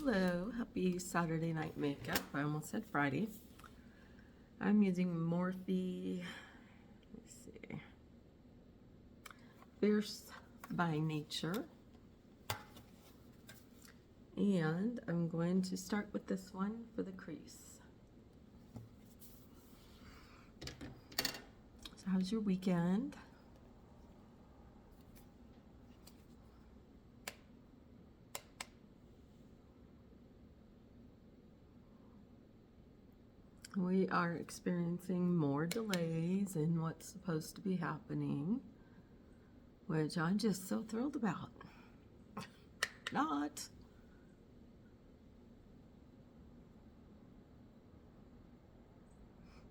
Hello, happy Saturday night makeup. I almost said Friday. I'm using Morphe, let's see, Fierce by Nature. And I'm going to start with this one for the crease. So how's your weekend? We are experiencing more delays in what's supposed to be happening, which I'm just so thrilled about. Not.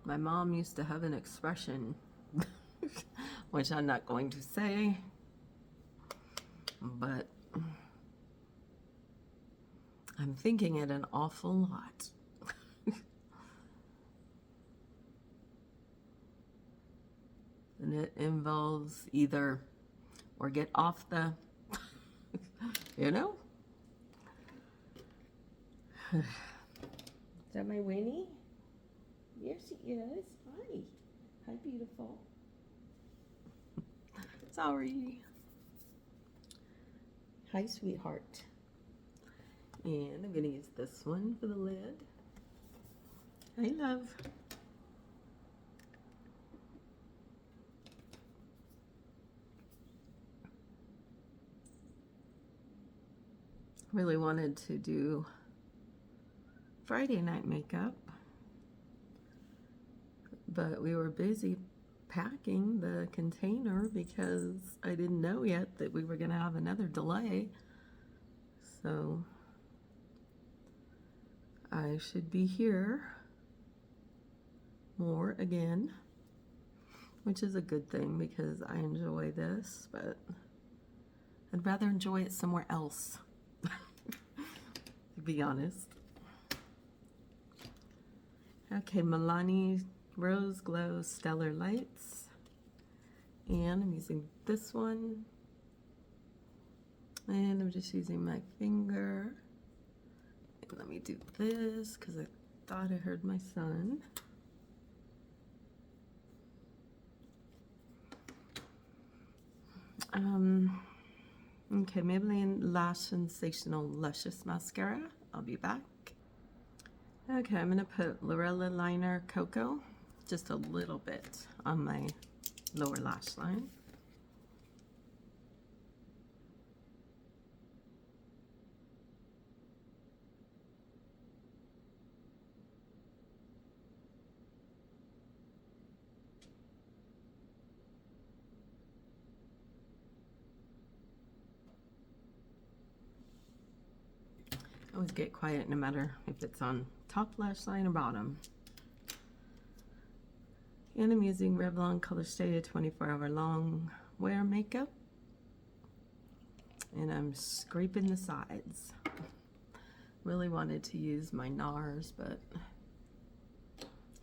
My mom used to have an expression, which I'm not going to say, but I'm thinking it an awful lot. And it involves either or get off the, you know? Is that my Winnie? Yes, she is. Hi. Hi, beautiful. Sorry. Hi, sweetheart. And I'm going to use this one for the lid. Hi, love. Really wanted to do Friday night makeup, but we were busy packing the container because I didn't know yet that we were going to have another delay. So I should be here more again, which is a good thing because I enjoy this, but I'd rather enjoy it somewhere else. To be honest. Okay, Milani Rose Glow Stellar Lights. And I'm using this one. And I'm just using my finger. And let me do this because I thought I heard my son. Okay, Maybelline Lash Sensational Luscious Mascara. I'll be back. Okay, I'm gonna put Lorella Liner Cocoa, just a little bit on my lower lash line. Always get quiet no matter if it's on top lash line or bottom. And I'm using Revlon Color Stay 24-hour long wear makeup. And I'm scraping the sides. Really wanted to use my NARS, but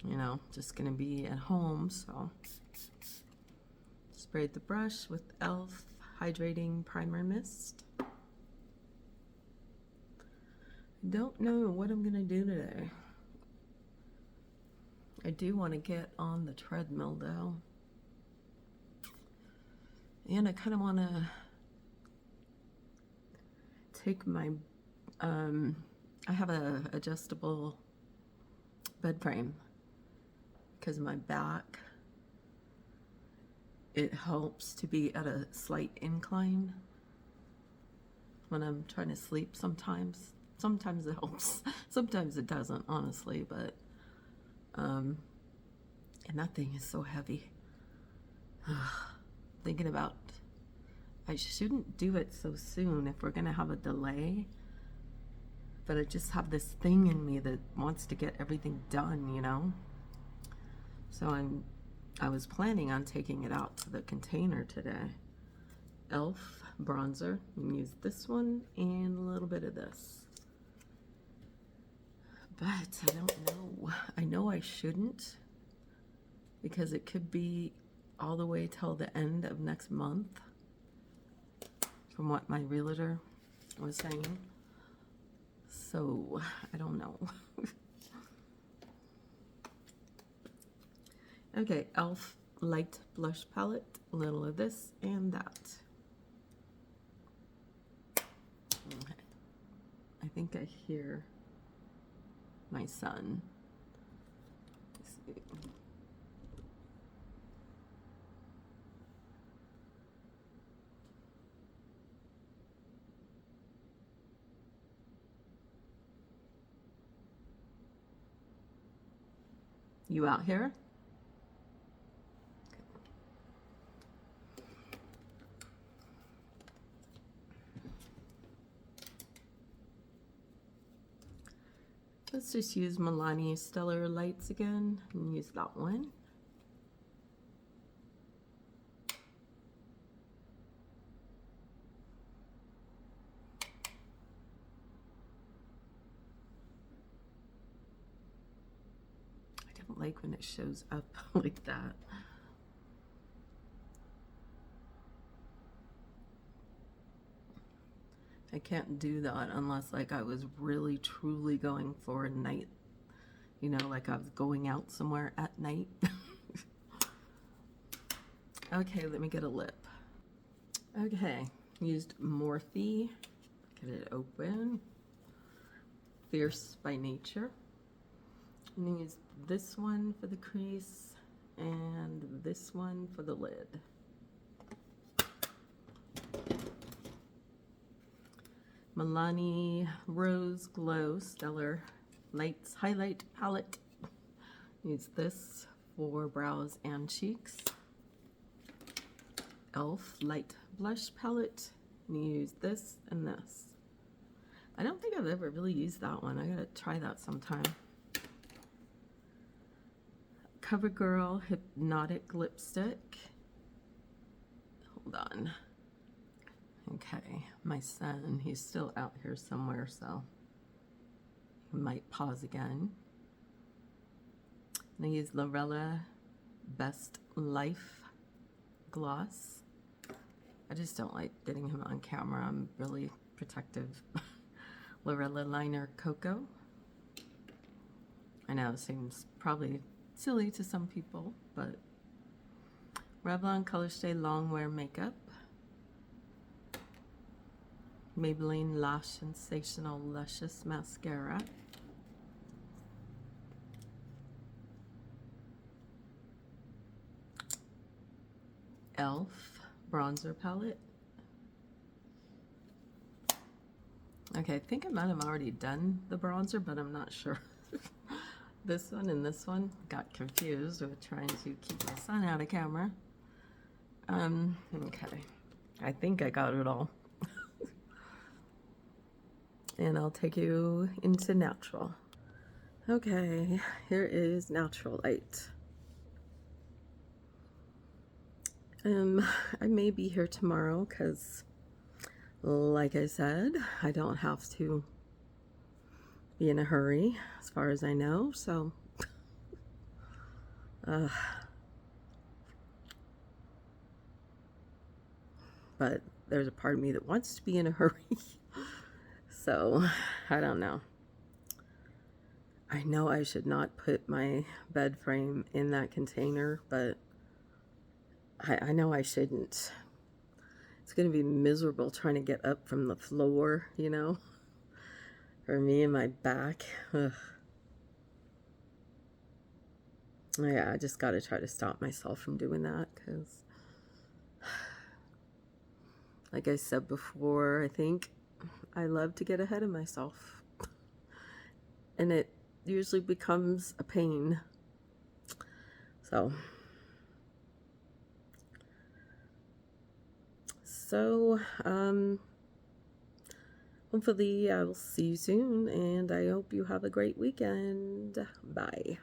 you know, just gonna be at home, so sprayed the brush with e.l.f. Hydrating Primer Mist. Don't know what I'm gonna do today. I do want to get on the treadmill though, and I kind of want to take my I have a adjustable bed frame because of my back. It helps to be at a slight incline when I'm trying to sleep sometimes. Sometimes it helps, sometimes it doesn't, honestly, but, and that thing is so heavy. Thinking about, I shouldn't do it so soon if we're gonna have a delay, but I just have this thing in me that wants to get everything done, you know? So I was planning on taking it out to the container today. e.l.f. bronzer, you can use this one and a little bit of this. But I don't know. I know I shouldn't because it could be all the way till the end of next month from what my realtor was saying. So, I don't know. Okay, e.l.f. light blush palette, a little of this and that. Okay. I think I hear my son. Let's see. You out here? Let's just use Milani Stellar Lights again and use that one. I don't like when it shows up like that. I can't do that unless like I was really truly going for a night, you know, like I was going out somewhere at night. Okay, let me get a lip. Okay, used Morphe, get it open. Fierce by Nature. I'm gonna use this one for the crease and this one for the lid. Milani Rose Glow Stellar Lights Highlight Palette. Use this for brows and cheeks. e.l.f. Light Blush Palette. And use this and this. I don't think I've ever really used that one. I gotta try that sometime. CoverGirl Hypnotic Lipstick. Hold on. Okay, my son, he's still out here somewhere, so he might pause again. And I use Lorella Best Life Gloss. I just don't like getting him on camera. I'm really protective. Lorella Liner Cocoa. I know it seems probably silly to some people, but Revlon Colorstay Longwear Makeup. Maybelline Lash Sensational Luscious Mascara. e.l.f. Bronzer Palette. Okay, I think I might have already done the bronzer, but I'm not sure. This one and this one got confused with trying to keep my son out of camera. Okay, I think I got it all. And I'll take you into natural. Okay, here is natural light. I may be here tomorrow because, like I said, I don't have to be in a hurry as far as I know, so but there's a part of me that wants to be in a hurry. So, I don't know. I know I should not put my bed frame in that container, but I know I shouldn't. It's going to be miserable trying to get up from the floor, you know, for me and my back. Ugh. Yeah, I just got to try to stop myself from doing that because, like I said before, I think I love to get ahead of myself, and it usually becomes a pain. So hopefully I will see you soon, and I hope you have a great weekend. Bye.